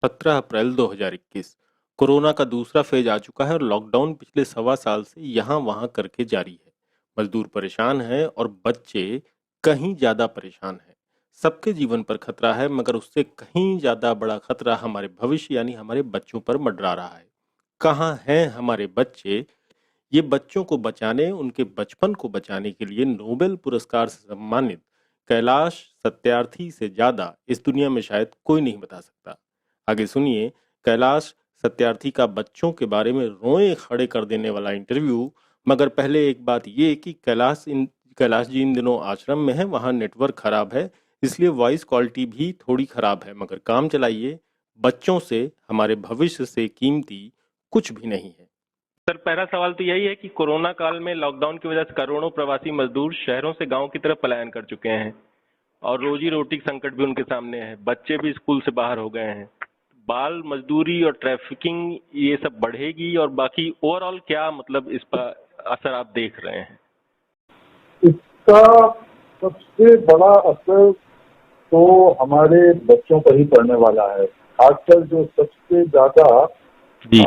17 अप्रैल 2021। Corona का दूसरा phase आ चुका है और लॉकडाउन पिछले सवा साल से यहाँ वहाँ करके जारी है। मजदूर परेशान हैं और बच्चे कहीं ज्यादा परेशान हैं। सबके जीवन पर खतरा है, मगर उससे कहीं ज्यादा बड़ा खतरा हमारे भविष्य यानी हमारे बच्चों पर मंडरा रहा है। कहाँ हैं हमारे बच्चे? ये बच्चों को बचाने, उनके बचपन को बचाने के लिए नोबेल पुरस्कार से सम्मानित कैलाश सत्यार्थी से ज्यादा इस दुनिया में शायद कोई नहीं बता सकता। आगे सुनिए कैलाश सत्यार्थी का बच्चों के बारे में रोए खड़े कर देने वाला इंटरव्यू। मगर पहले एक बात ये कि कैलाश जी इन दिनों आश्रम में है, वहाँ नेटवर्क खराब है, इसलिए वॉइस क्वालिटी भी थोड़ी खराब है। मगर काम चलाइए, बच्चों से, हमारे भविष्य से कीमती कुछ भी नहीं है। सर, पहला सवाल तो यही है कि कोरोना काल में लॉकडाउन की वजह से करोड़ों प्रवासी मजदूर शहरों से गांव की तरफ पलायन कर चुके हैं और रोजी रोटी का संकट भी उनके सामने है। बच्चे भी स्कूल से बाहर हो गए हैं। बाल मजदूरी और ट्रैफिकिंग ये सब बढ़ेगी, और बाकी ओवरऑल क्या मतलब इस पर असर आप देख रहे हैं? इसका सबसे बड़ा असर तो हमारे बच्चों पर ही पड़ने वाला है। खासकर जो सबसे ज्यादा जी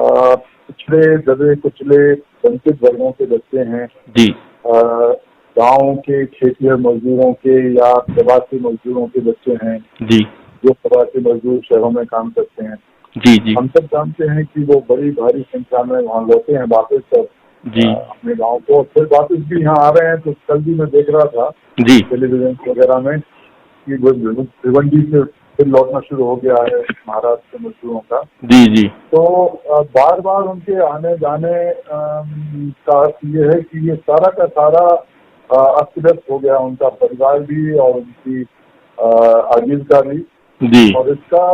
पिछड़े दबे कुचले वंचित वर्गों के बच्चे हैं, जी गांव के खेतिहर मजदूरों के या प्रवासी मजदूरों के बच्चे हैं, जी जो प्रवासी मजदूर शहरों में काम करते हैं। जी जी हम सब जानते हैं कि वो बड़ी भारी संख्या में वहाँ लौटे हैं वापस सब जी अपने गांव को, फिर वापस भी यहाँ आ रहे हैं। तो कल भी मैं देख रहा था जी टेलीविजन वगैरह में कि वो भिवंडी से फिर लौटना शुरू हो गया है महाराष्ट्र के मजदूरों का। जी जी तो बार बार उनके आने जाने का अर्थ ये है कि ये सारा का सारा अस्त व्यस्त हो गया, उनका परिवार भी और उनकी आजीविका भी। जी और इसका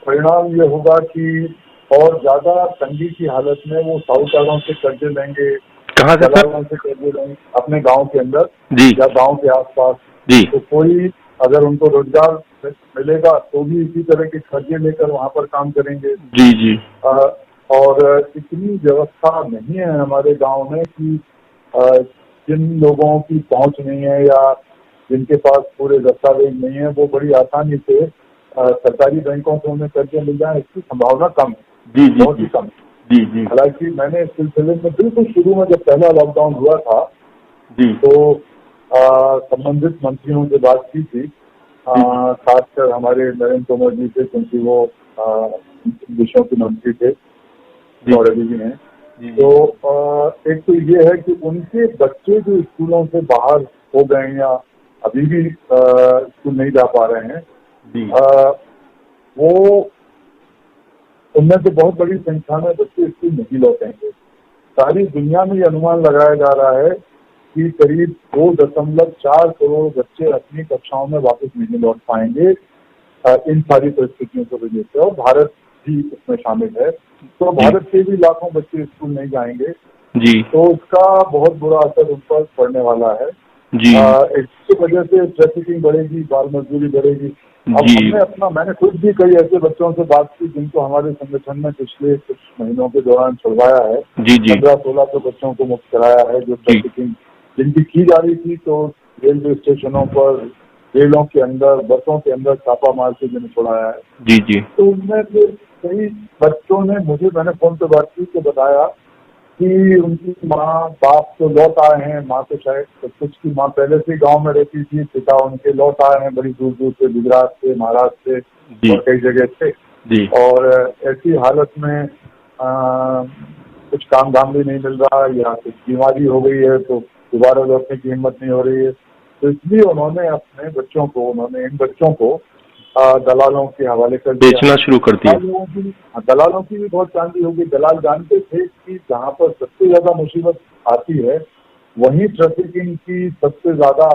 परिणाम ये होगा कि और ज्यादा तंगी की हालत में वो साहूकारों से कर्जे लेंगे, कहाँ से सर? दलालों से कर्जे लेंगे अपने गांव के अंदर जी या गांव के आसपास। जी तो कोई अगर उनको रोजगार मिलेगा तो भी इसी तरह के कर्जे लेकर वहां पर काम करेंगे। जी जी और इतनी व्यवस्था नहीं है हमारे गांव में कि जिन लोगों की पहुंच नहीं है या जिनके पास पूरे दस्तावेज नहीं है वो बड़ी आसानी से सरकारी बैंकों से उन्हें कर्जे मिल जाए, इसकी संभावना कम है, जी जी बहुत ही कम। जी जी हालांकि मैंने इस सिलसिले में बिल्कुल शुरू में जब पहला लॉकडाउन हुआ था जी तो संबंधित मंत्रियों से बात की थी, खासकर हमारे नरेंद्र तोमर जी से, क्योंकि वो विषयों के मंत्री थे और अभी भी हैं। तो एक तो ये है कि उनके बच्चे जो स्कूलों से बाहर हो गए हैं या अभी भी स्कूल नहीं जा पा रहे हैं, जी वो उनमें से बहुत बड़ी संख्या में बच्चे स्कूल नहीं लौटेंगे। सारी दुनिया में ये अनुमान लगाया जा रहा है कि करीब 2.4 करोड़ बच्चे अपनी कक्षाओं में वापस नहीं लौट पाएंगे इन सारी परिस्थितियों की वजह से, और भारत भी इसमें शामिल है। तो भारत के भी लाखों बच्चे स्कूल नहीं जाएंगे, जी तो इसका बहुत बुरा असर उन पर पड़ने वाला है। जी इसकी वजह से ट्रैफिकिंग बढ़ेगी, बाल मजदूरी बढ़ेगी। अब जी मैंने खुद भी कई ऐसे बच्चों से बात की जिनको हमारे संगठन ने पिछले कुछ महीनों के दौरान छुड़वाया है। जी जी 15-16 बच्चों को मुक्त कराया है जो जी ट्रैफिकिंग जिनकी की जा रही थी। तो रेलवे स्टेशनों पर, रेलों के अंदर, बसों के अंदर छापा मार के जिन्हें छुड़ाया है। जी जी तो उनमें से कई बच्चों ने मैंने फोन पे बात की तो बताया कि उनकी माँ बाप तो लौट आए हैं, माँ तो शायद कुछ की माँ पहले से गांव में रहती थी, पिता उनके लौट आए हैं बड़ी दूर दूर से, गुजरात से, महाराष्ट्र से जी और कई जगह से। जी और ऐसी हालत में कुछ काम धाम भी नहीं मिल रहा या कुछ बीमारी हो गई है तो दोबारा लौटने की हिम्मत नहीं हो रही है। तो इसलिए उन्होंने इन बच्चों को दलालों के हवाले कर दिया। बेचना शुरू कर दिया। दलालों की भी बहुत चांदी होगी। दलाल जानते थे कि जहाँ पर सबसे ज्यादा मुसीबत आती है वहीं ट्रैफिकिंग की सबसे ज्यादा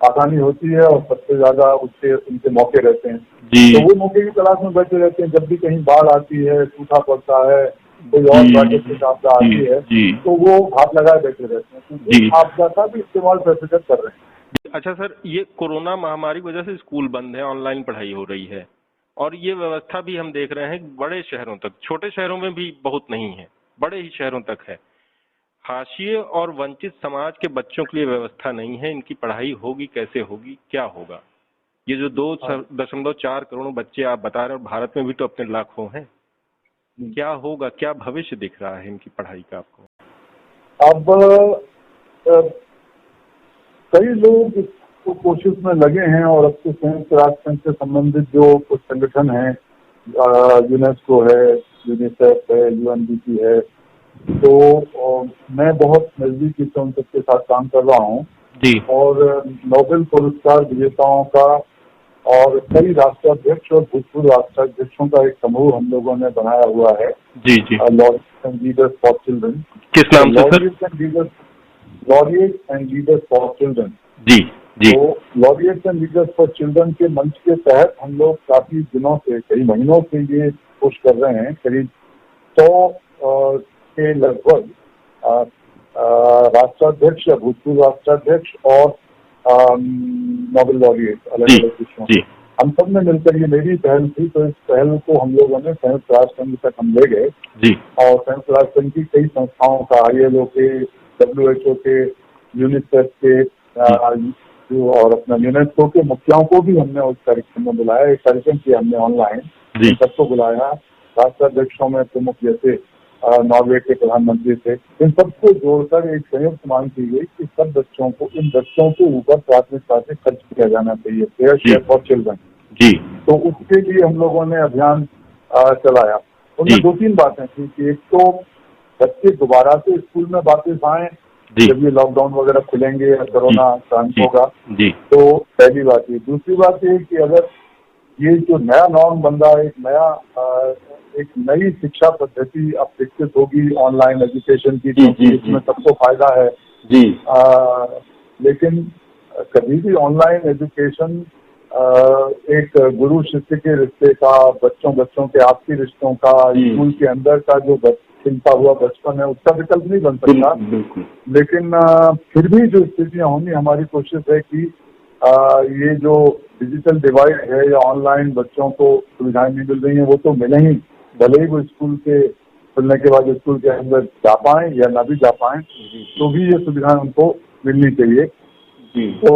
आसानी होती है और सबसे ज्यादा उससे उनके मौके रहते हैं। जी तो वो मौके की तलाश में बैठे रहते हैं। जब भी कहीं बाढ़ आती है, सूखा पड़ता है, कोई और जी प्राकृतिक आपदा जी आती है, जी तो वो हाथ लगाए बैठे रहते हैं। तो जी इस आपदा का भी इस्तेमाल ट्रैफिकर कर रहे हैं। अच्छा सर, ये कोरोना महामारी की वजह से स्कूल बंद है, ऑनलाइन पढ़ाई हो रही है, और ये व्यवस्था भी हम देख रहे हैं बड़े शहरों तक, छोटे शहरों में भी बहुत नहीं है, बड़े ही शहरों तक है। हाशिए और वंचित समाज के बच्चों के लिए व्यवस्था नहीं है, इनकी पढ़ाई होगी कैसे होगी, क्या होगा? ये जो 2.4 करोड़ बच्चे आप बता रहे हो, भारत में भी तो अपने लाखों हैं। क्या होगा, क्या भविष्य दिख रहा है इनकी पढ़ाई का आपको? अब कई लोग इस कोशिश में लगे हैं और अब तो संयुक्त राष्ट्र संघ से संबंधित जो कुछ संगठन हैं, यूनेस्को है, यूनिसेफ है, यूएनडीपी है, तो मैं बहुत नजदीकी से उन सबके साथ काम कर रहा हूँ जी। और नोबेल पुरस्कार विजेताओं का और कई राष्ट्राध्यक्ष और भूतपूर्व राष्ट्राध्यक्षों का एक समूह हम लोगों ने बनाया हुआ है। जी जी। Laureates and leaders for children. किस नाम से sir? Laureates and leaders for children. जी जी। तो laureates and leaders for children के मंच के तहत हम लोग काफी दिनों से, कई महीनों से ये कोशिश कर रहे हैं। करीब 100 के लगभग राष्ट्राध्यक्ष या भूतपूर्व राष्ट्राध्यक्ष और नोबेल लॉरिएट अलग अलग विषयों, हम सब ने मिलकर, ये मेरी पहल थी, तो इस पहल को हम लोगों ने संयुक्त राष्ट्र संघ तक हम ले गए और संयुक्त राष्ट्र संघ की कई संस्थाओं का, ILO के, WHO के, यूनिसेफ के और अपना यूनेस्को के मुखियाओं को भी हमने उस कार्यक्रम में बुलाया। एक कार्यक्रम किया हमने ऑनलाइन, सबको बुलाया। राष्ट्राध्यक्षों में प्रमुख जैसे नॉर्वे के प्रधानमंत्री थे, इन सबको जोड़कर एक संयुक्त मांग की गई कि सब बच्चों को, इन बच्चों के ऊपर प्राथमिकता से खर्च किया जाना चाहिए, फेयर शेयर फॉर चिल्ड्रन। तो उसके लिए हम लोगों ने अभियान चलाया। उनमें 2-3 बातें थी कि एक तो बच्चे दोबारा से स्कूल में वापस आए जब ये लॉकडाउन वगैरह खुलेंगे या कोरोना शांत होगा, तो पहली बात ये। दूसरी बात ये कि अगर ये जो नया नॉर्म बन रहा है, एक नई शिक्षा पद्धति अब विकसित होगी ऑनलाइन एजुकेशन की, क्योंकि इसमें सबको फायदा है। लेकिन कभी भी ऑनलाइन एजुकेशन एक गुरु शिष्य के रिश्ते का, बच्चों के आपसी रिश्तों का, स्कूल के अंदर का जो खिलता हुआ बचपन है, उसका विकल्प नहीं बन सकता। लेकिन फिर भी जो स्थितियां होंगी, हमारी कोशिश है कि ये जो डिजिटल डिवाइड है या ऑनलाइन बच्चों को सुविधाएं नहीं मिल रही हैं, वो तो मिले ही, भले ही वो स्कूल के खुलने के बाद स्कूल के अंदर जा पाएं या ना भी जा पाएं, तो भी ये सुविधाएं उनको मिलनी चाहिए। तो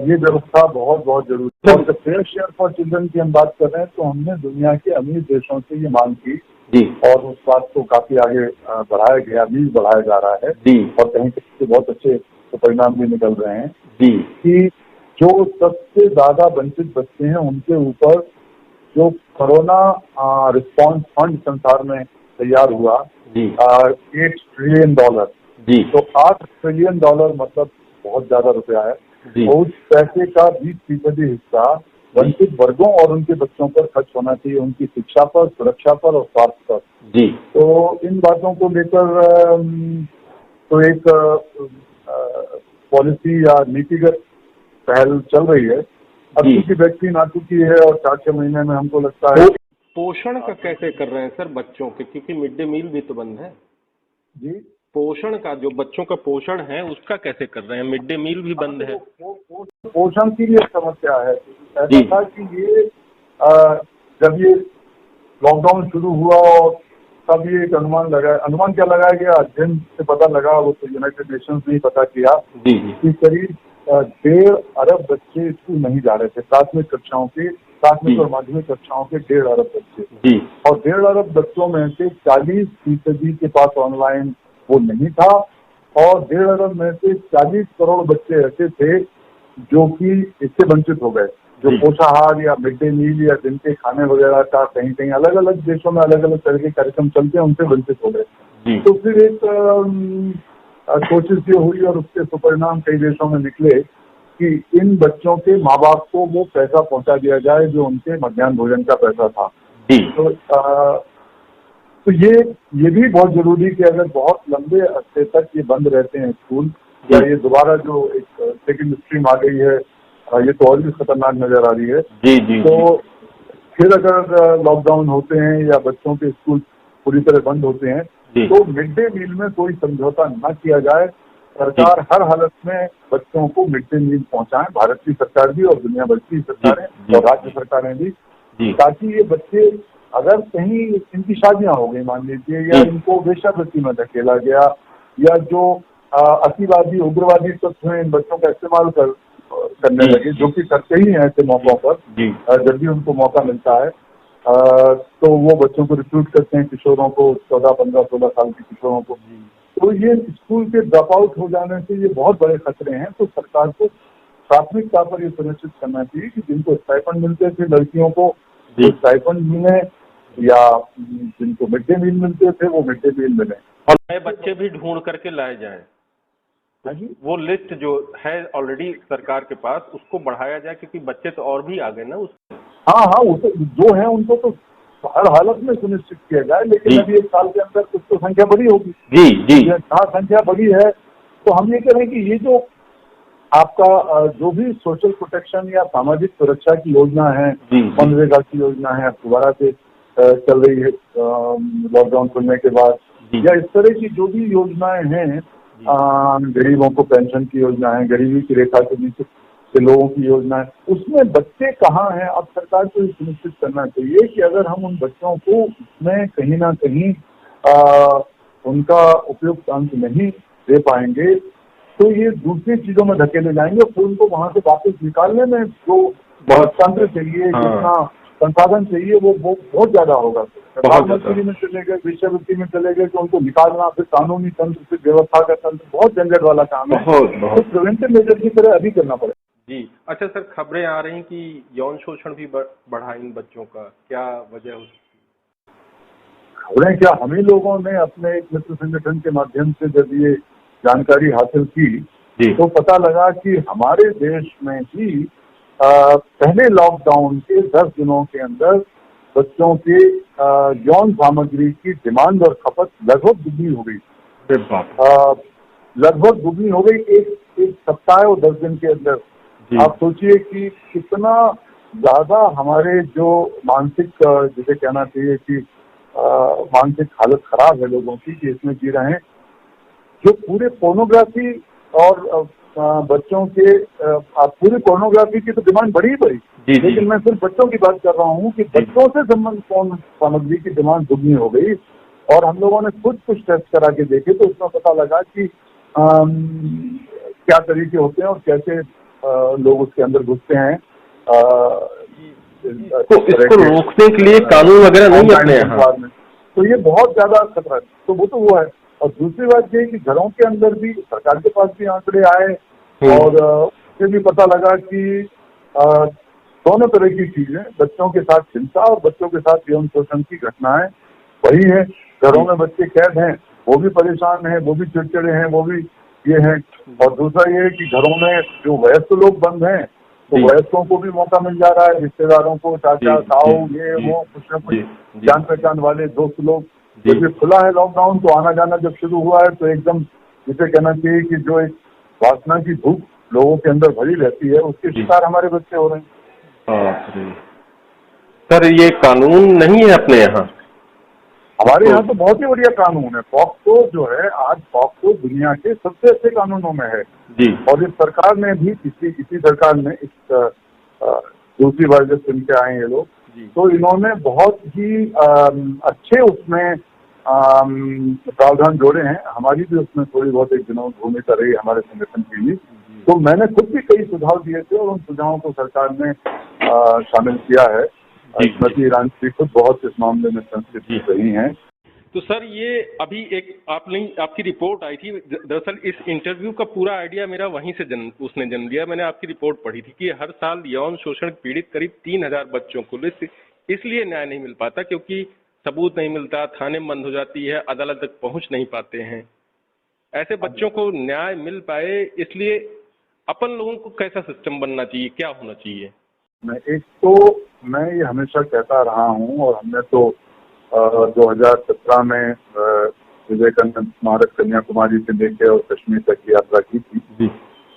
ये व्यवस्था बहुत बहुत जरूरी है। और फेयर शेयर फॉर चिल्ड्रन की हम बात कर रहे हैं, तो हमने दुनिया के अमीर देशों से ये मांग की और उस बात को काफी आगे बढ़ाया गया, बीज बढ़ाया जा रहा है और कहीं कहीं बहुत अच्छे परिणाम भी निकल रहे हैं कि जो सबसे ज्यादा वंचित बच्चे हैं उनके ऊपर जो कोरोना रिस्पांस फंड संसार में तैयार हुआ, $8 ट्रिलियन, तो $8 ट्रिलियन मतलब बहुत ज्यादा रुपया है। उस पैसे का 20% हिस्सा वंचित वर्गों और उनके बच्चों पर खर्च होना चाहिए, उनकी शिक्षा पर, सुरक्षा पर और स्वास्थ्य पर। तो इन बातों को लेकर तो एक पॉलिसी या नीतिगत पहल चल रही है। अब क्योंकि वैक्सीन आ चुकी है और 4-6 महीने में हमको लगता है। पोषण का कैसे कर रहे हैं सर बच्चों के, क्योंकि मिड डे मील भी तो बंद है जी? पोषण का, जो बच्चों का पोषण है उसका कैसे कर रहे हैं? मिड डे मील भी बंद है। पोषण की भी समस्या है। ऐसा था कि ये जब ये लॉकडाउन शुरू हुआ और तब ये एक अनुमान क्या लगाया गया, अध्ययन से पता लगा, वो तो यूनाइटेड नेशंस ने पता किया कि करीब 1.5 अरब बच्चे स्कूल नहीं जा रहे थे। प्राथमिक और माध्यमिक कक्षाओं के 1.5 अरब बच्चे, और 1.5 अरब बच्चों में से 40% के पास ऑनलाइन वो नहीं था और 1.5 अरब में से 40 करोड़ बच्चे ऐसे थे जो कि इससे वंचित हो गए, जो पोषाहार या मिड डे मील या दिन के खाने वगैरह का कहीं कहीं अलग अलग देशों में अलग अलग तरह के कार्यक्रम चलते हैं, उनसे वंचित हो गए। तो फिर एक कोशिश ये हुई और उसके सुपरिणाम कई देशों में निकले कि इन बच्चों के माँ बाप को वो पैसा पहुंचा दिया जाए जो उनके मध्याह्न भोजन का पैसा था। तो ये भी बहुत जरूरी कि अगर बहुत लंबे अरसे तक ये बंद रहते हैं स्कूल, या ये दोबारा जो एक सेकंड स्ट्रीम आ गई है, ये तो और भी खतरनाक नजर आ रही है। तो फिर अगर लॉकडाउन होते हैं या बच्चों के स्कूल पूरी तरह बंद होते हैं, तो मिड डे मील में कोई समझौता न किया जाए। सरकार हर हालत में बच्चों को मिड डे मील पहुंचाएं, भारत की सरकार भी और दुनिया भर की सरकारें और राज्य सरकारें भी, ताकि ये बच्चे, अगर कहीं इनकी शादियां हो गई मान लीजिए, या इनको वेश्यावृत्ति में धकेला गया, या जो अतिवादी उग्रवादी तत्व हैं इन बच्चों का इस्तेमाल कर करने लगे, जो कि करते ही हैं ऐसे मौकों पर जी जब भी उनको मौका मिलता है। तो वो बच्चों को रिक्रूट करते हैं, किशोरों को, 14, 15, 16 साल के किशोरों को। तो ये स्कूल के ड्रॉप आउट हो जाने से ये बहुत बड़े खतरे हैं। तो सरकार को प्राथमिकता पर ये सुनिश्चित करना चाहिए कि जिनको स्टाइपेंड मिलते थे लड़कियों को वो स्टाइपेंड मिले, या जिनको मिड डे मील मिलते थे वो मिड डे मील मिले, और नए बच्चे भी ढूंढ करके लाए जाएं। हाँ जी। वो लिस्ट जो है ऑलरेडी सरकार के पास उसको बढ़ाया जाए, क्योंकि बच्चे तो और भी आ गए ना उस। हाँ हाँ, वो तो जो है उनको तो हर हालत में सुनिश्चित किया जाए, लेकिन अभी 1 साल के अंदर कुछ तो संख्या बढ़ी होगी। जी जी जहाँ संख्या बढ़ी है तो हम ये कह रहे हैं कि ये जो आपका जो भी सोशल प्रोटेक्शन या सामाजिक सुरक्षा की योजना है, मनरेगा की योजना है, दोबारा से चल रही है लॉकडाउन खुलने के बाद, या इस तरह की जो भी योजनाएं हैं, गरीबों को पेंशन की योजना है, गरीबी की रेखा के नीचे के लोगों की योजना है, उसमें बच्चे कहाँ हैं? अब सरकार को ये सुनिश्चित करना चाहिए कि अगर हम उन बच्चों को उसमें कहीं ना कहीं उनका उपयुक्त अंक नहीं दे पाएंगे तो ये दूसरी चीजों में धकेले जाएंगे, फिर उनको वहां से वापस निकालने में जो तंत्र चाहिए, जितना संसाधन चाहिए वो बहुत ज्यादा होगा। प्रधानमंत्री में चले गए, विषयवृत्ति में चले गए तो उनको निकालना, फिर कानूनी तंत्र, फिर व्यवस्था का तंत्र, बहुत झंझट वाला काम है। तो प्रिवेंटिव मेजर की तरह अभी करना पड़ेगा। जी अच्छा सर, खबरें आ रही कि यौन शोषण भी बढ़ा इन बच्चों का, क्या वजह हो सकती है? खबरें क्या, हम ही लोगों ने अपने एक मित्र संगठन के माध्यम से जब ये जानकारी हासिल की तो पता लगा कि हमारे देश में ही पहले लॉकडाउन के 10 दिनों के अंदर बच्चों के यौन सामग्री की डिमांड और खपत लगभग दुगनी हो गई। लगभग दुगनी हो गई एक सप्ताह और 10 दिन के अंदर। आप सोचिए कि कितना ज्यादा हमारे जो मानसिक, जिसे कहना चाहिए कि मानसिक हालत खराब है लोगों की, कि इसमें जी रहे हैं, जो पूरे पोर्नोग्राफी और बच्चों के पूरी पोर्नोग्राफी की तो डिमांड बढ़ी ही बढ़ी, लेकिन मैं सिर्फ बच्चों की बात कर रहा हूँ कि बच्चों से संबंधित पोर्न सामग्री की डिमांड दुगनी हो गई। और हम लोगों ने खुद कुछ टेस्ट करा के देखे तो उसमें पता लगा कि क्या तरीके होते हैं और कैसे लोग उसके अंदर घुसते हैं। तो इसको रोकने के लिए कानून वगैरह नहीं अपने यहाँ, तो ये बहुत ज्यादा खतरा है। तो वो है। और दूसरी बात ये कि घरों के अंदर भी सरकार के पास भी आंकड़े आए और उससे भी पता लगा कि दोनों तरह की चीजें, बच्चों के साथ हिंसा और बच्चों के साथ यौन शोषण की घटनाएं वही है। घरों में बच्चे कैद हैं, वो भी परेशान हैं, वो भी चिड़चिड़े हैं, वो भी ये हैं। और दूसरा ये है कि घरों में जो वयस्क लोग बंद हैं तो वयस्कों को भी मौका मिल जा रहा है, रिश्तेदारों को, चाचा ताऊ, ये वो, कुछ न कुछ जान पहचान वाले दोस्त लोग। जब ये खुला है लॉकडाउन तो आना जाना जब शुरू हुआ है तो एकदम जिसे कहना चाहिए कि जो एक वासना की भूख लोगों के अंदर भरी रहती है उसके शिकार हमारे बच्चे हो रहे हैं। सर ये कानून नहीं है अपने यहाँ? हमारे यहाँ तो बहुत ही बढ़िया कानून है। पॉक्सो जो है, आज पॉक्सो दुनिया के सबसे अच्छे कानूनों में है जी। और इस सरकार ने भी, इसी सरकार ने दूसरी बार जब सुन के आए ये लोग, तो इन्होंने बहुत ही अच्छे उसमें प्रावधान जोड़े हैं। हमारी भी उसमें थोड़ी बहुत एक दिनों भूमिका रही हमारे संगठन के लिए। तो मैंने खुद भी कई सुझाव दिए थे और उन सुझावों को सरकार ने शामिल किया है। स्मृति ईरानी भी खुद बहुत इस मामले में संस्कृत रही हैं। तो सर ये अभी एक आपकी रिपोर्ट आई थी, दरअसल इस इंटरव्यू का पूरा आइडिया मेरा वहीं से उसने जन्म लिया। मैंने आपकी रिपोर्ट पढ़ी थी कि हर साल यौन शोषण पीड़ित करीब 3000 बच्चों को इसलिए न्याय नहीं मिल पाता क्योंकि सबूत नहीं मिलता, थाने बंद हो जाती है, अदालत तक पहुंच नहीं पाते हैं। ऐसे बच्चों को न्याय मिल पाए इसलिए अपन लोगों को कैसा सिस्टम बनना चाहिए, क्या होना चाहिए? मैं ये हमेशा कहता रहा हूँ और हमने तो 2017 में विवेकानंद स्मारक कन्याकुमारी से लेकर और कश्मीर तक की यात्रा की थी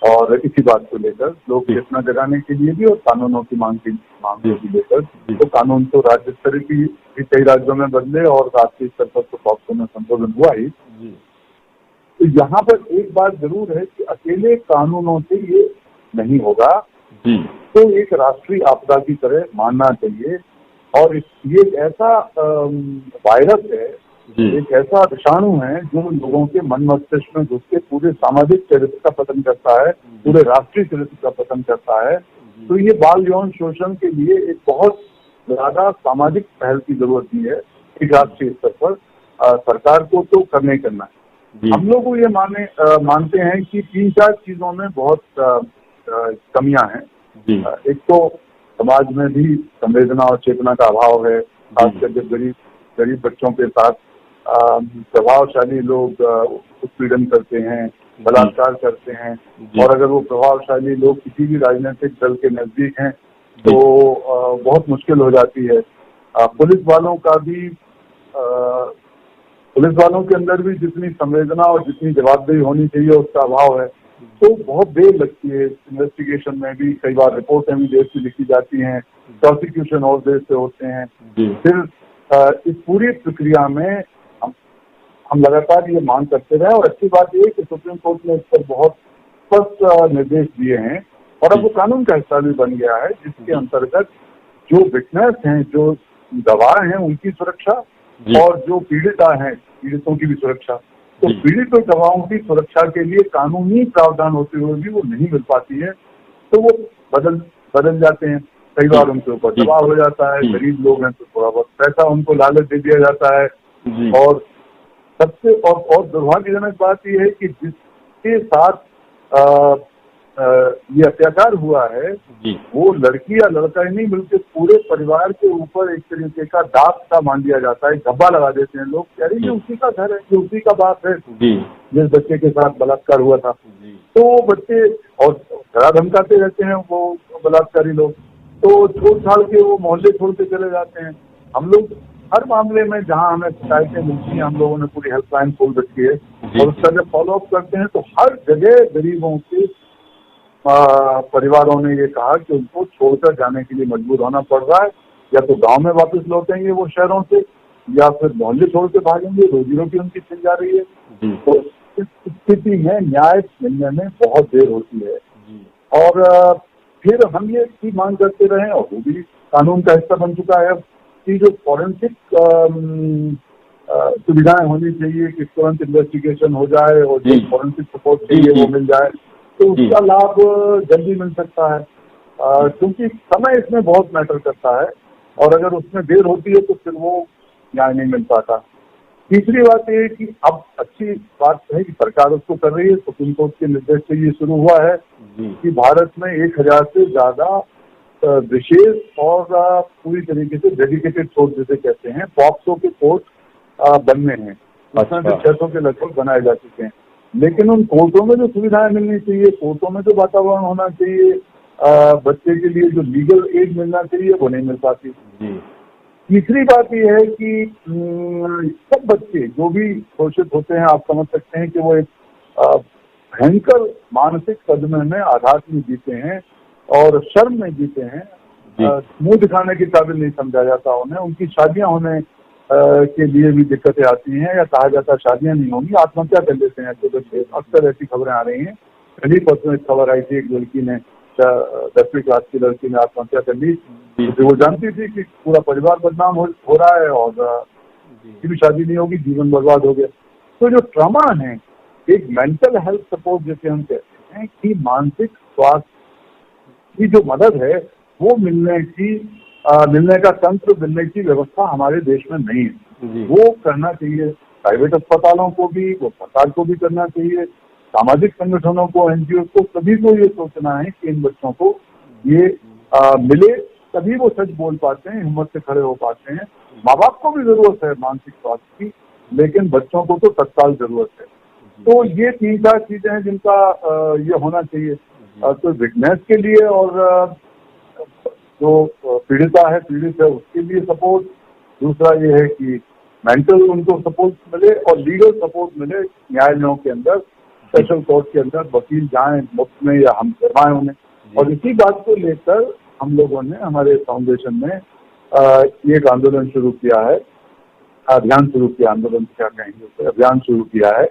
और इसी बात को लेकर लोग चेतना जगाने के लिए भी और कानूनों की मांग को लेकर। तो कानून तो राज्य स्तर की कई राज्यों में बदले और राष्ट्रीय स्तर पर तो पॉक्सो में संशोधन हुआ ही। तो यहाँ पर एक बात जरूर है कि अकेले कानूनों से ये नहीं होगा, तो एक राष्ट्रीय आपदा की तरह मानना चाहिए। और ये एक ऐसा वायरस है एक ऐसा विषाणु है जो लोगों के मन मस्तिष्क में घुस के पूरे सामाजिक चरित्र का पतन करता है, पूरे राष्ट्रीय चरित्र का पतन करता है। तो ये बाल यौन शोषण के लिए एक बहुत ज्यादा सामाजिक पहल की जरूरत भी है एक राष्ट्रीय स्तर पर। सरकार को तो करना ही करना है। हम लोग को ये मानते हैं कि 3-4 चीजों में बहुत कमियां हैं। एक तो समाज में भी संवेदना और चेतना का अभाव है, खासकर जब गरीब बच्चों के साथ प्रभावशाली लोग उत्पीड़न करते हैं, बलात्कार करते हैं, और अगर वो प्रभावशाली लोग किसी भी राजनीतिक दल के नजदीक हैं तो बहुत मुश्किल हो जाती है। पुलिस वालों के अंदर भी जितनी संवेदना और जितनी जवाबदेही होनी चाहिए उसका अभाव है। तो बहुत देर लगती है इन्वेस्टिगेशन में भी, कई बार रिपोर्टें भी देर से लिखी जाती हैं, प्रोसिक्यूशन और देर से होते हैं। फिर इस पूरी प्रक्रिया में हम लगातार ये मांग करते रहे, और अच्छी बात ये कि सुप्रीम कोर्ट ने इस पर बहुत स्पष्ट निर्देश दिए हैं और अब वो कानून का हिस्सा भी बन गया है, जिसके अंतर्गत जो विटनेस हैं, जो गवाह हैं, उनकी सुरक्षा और जो पीड़ितों की भी सुरक्षा। तो पीड़ित और गवाहों की सुरक्षा के लिए कानूनी प्रावधान होते हुए भी वो नहीं मिल पाती है, तो वो बदल जाते हैं। कई बार उनके ऊपर दबाव हो जाता है, गरीब लोग हैं तो थोड़ा बहुत पैसा उनको लालच दे दिया जाता है। और सबसे और दुर्भाग्यजनक बात यह है कि जिसके साथ ये अत्याचार हुआ है वो लड़की या लड़का ही नहीं बल्कि पूरे परिवार के ऊपर एक तरीके का दाग सा मान दिया जाता है, धब्बा लगा देते हैं लोग, कह रहे ये उसी का घर है, ये उसी का बाप है जिस बच्चे के साथ बलात्कार हुआ था। तो बच्चे और डरा धमकाते रहते हैं वो बलात्कारी लोग, तो छोड़ छाड़ के वो मोहल्ले छोड़ के चले जाते हैं। हम लोग हर मामले में जहां हमें शिकायतें मिलती हैं, हम लोगों ने पूरी हेल्पलाइन खोल रखी है और उसका जब फॉलो अप करते हैं तो हर जगह गरीबों के परिवारों ने ये कहा कि उनको छोड़कर जाने के लिए मजबूर होना पड़ रहा है, या तो गांव में वापस लौटेंगे वो शहरों से, या फिर मोहल्ले छोड़ के भागेंगे, रोजी रोटी उनकी छिन जा रही है। तो इस स्थिति में न्याय मिलने में बहुत देर होती है। और फिर हम ये भी मांग करते रहे और वो भी कानून का हिस्सा बन चुका है कि जो फॉरेंसिक सुविधाएं होनी चाहिए कि तुरंत इन्वेस्टिगेशन हो जाए और जो फॉरेंसिक सपोर्ट चाहिए वो मिल जाए, तो उसका लाभ जल्दी मिल सकता है, क्योंकि समय इसमें बहुत मैटर करता है और अगर उसमें देर होती है तो फिर वो न्याय नहीं मिल पाता। तीसरी बात ये है कि अब अच्छी बात है कि सरकार उसको कर रही है। सुप्रीम कोर्ट के निर्देश से ये शुरू हुआ है कि भारत में 1000 से ज्यादा विशेष और पूरी तरीके से डेडिकेटेड कोर्ट जिसे कहते हैं, पॉक्सो के कोर्ट बनने हैं। उसमें से 600 के लगभग बनाए जा चुके हैं, लेकिन उन कोर्टों में जो सुविधाएं मिलनी चाहिए, कोर्टों में जो वातावरण होना चाहिए, बच्चे के लिए जो लीगल एड मिलना चाहिए वो नहीं मिल पाती। तीसरी बात यह है कि सब बच्चे जो भी शोषित होते हैं, आप समझ सकते हैं कि वो एक भयंकर मानसिक सदमे में, आघात में जीते हैं और शर्म में जीते हैं। मुंह दिखाने के काबिल नहीं समझा जाता उन्हें। उनकी शादियां होने के लिए भी दिक्कतें आती हैं, या कहा जाता है शादियां नहीं होंगी, आत्महत्या कर लेते हैं। तो बच्चे अक्सर ऐसी खबरें आ रही हैं। पहली परसों एक खबर आई थी, एक लड़की ने 10वीं क्लास की लड़की ने आत्महत्या कर ली, तो वो जानती थी कि पूरा परिवार बदनाम हो रहा है और किसी भी शादी नहीं होगी, जीवन बर्बाद हो गया। तो जो ट्रॉमा है, एक मेंटल हेल्थ सपोर्ट जिसे हम कहते हैं कि मानसिक स्वास्थ्य की जो मदद है वो मिलने का तंत्र, मिलने की व्यवस्था हमारे देश में नहीं है। वो करना चाहिए प्राइवेट अस्पतालों को भी, वो सरकार को भी करना चाहिए, सामाजिक संगठनों को, एनजीओ को, सभी को ये सोचना है कि इन बच्चों को ये मिले, तभी वो सच बोल पाते हैं, हिम्मत से खड़े हो पाते हैं। माँ बाप को भी जरूरत है मानसिक स्वास्थ्य की, लेकिन बच्चों को तो तत्काल जरूरत है। तो ये 3-4 चीजें हैं जिनका ये होना चाहिए। तो विटनेस के लिए और जो पीड़ित है उसके लिए सपोर्ट, दूसरा ये है कि मेंटल उनको सपोर्ट मिले और लीगल सपोर्ट मिले न्यायालयों के अंदर, स्पेशल कोर्ट के अंदर वकील जाएं मुफ्त में या हम करवाएं उन्हें। और इसी बात को लेकर हम लोगों ने हमारे फाउंडेशन में एक आंदोलन शुरू किया है, अभियान शुरू किया, आंदोलन क्या कहेंगे उसे, अभियान शुरू किया है।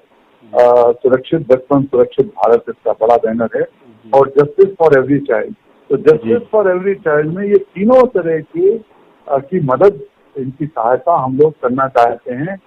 सुरक्षित बचपन सुरक्षित भारत इसका बड़ा बैनर है, और जस्टिस फॉर एवरी चाइल्ड। तो जस्टिस फॉर एवरी चाइल्ड में ये तीनों तरह की मदद, इनकी सहायता हम लोग करना चाहते हैं